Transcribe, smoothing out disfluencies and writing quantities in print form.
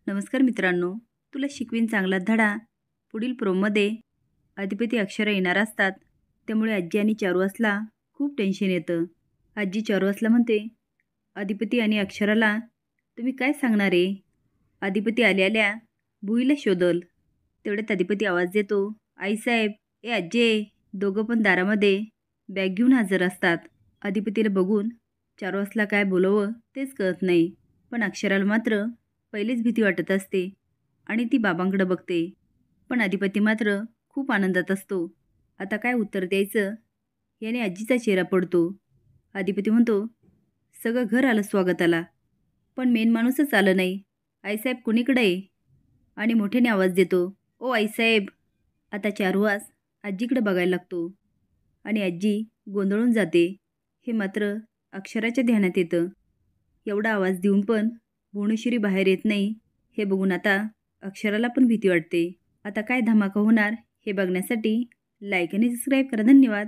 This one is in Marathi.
नमस्कार मित्रांनो, तुला शिकवीन चांगला धडा. पुढील प्रोमध्ये अधिपती अक्षरं येणार असतात. त्यामुळे आजी आणि चारुहासला खूप टेन्शन येतं. आजी चारुहासला म्हणते, अधिपती आणि अक्षराला तुम्ही काय सांगणार आहे? अधिपती आल्या आल्या भुईला शोधल. तेवढ्यात अधिपती आवाज देतो, आईसाहेब, ए आजे. दोघं पण दारामध्ये बॅग घेऊन हजर असतात. अधिपतीला बघून चारुहासला काय बोलावं तेच कळत नाही. पण अक्षराला मात्र पहिलीच भीती वाटत असते आणि ती बाबांकडे बघते. पण अधिपती मात्र खूप आनंदात असतो. आता काय उत्तर द्यायचं याने आजीचा चेहरा पडतो. अधिपती म्हणतो, सगळं घर आलं स्वागताला, पण मेन माणूसच आलं नाही. आईसाहेब कुणीकडे आहे? आणि मोठ्याने आवाज देतो, ओ आईसाहेब. आता चारुहास आजीकडे बघायला लागतो आणि आजी गोंधळून जाते. हे मात्र अक्षराच्या ध्यानात येतं. एवढा आवाज देऊन पण भुवनेश्वरी बाहेर येत नाही हे बघून आता अक्षराला पण भीती वाटते. आता काय धमाका होणार हे बघण्यासाठी लाईक आणि सबस्क्राईब करा. धन्यवाद.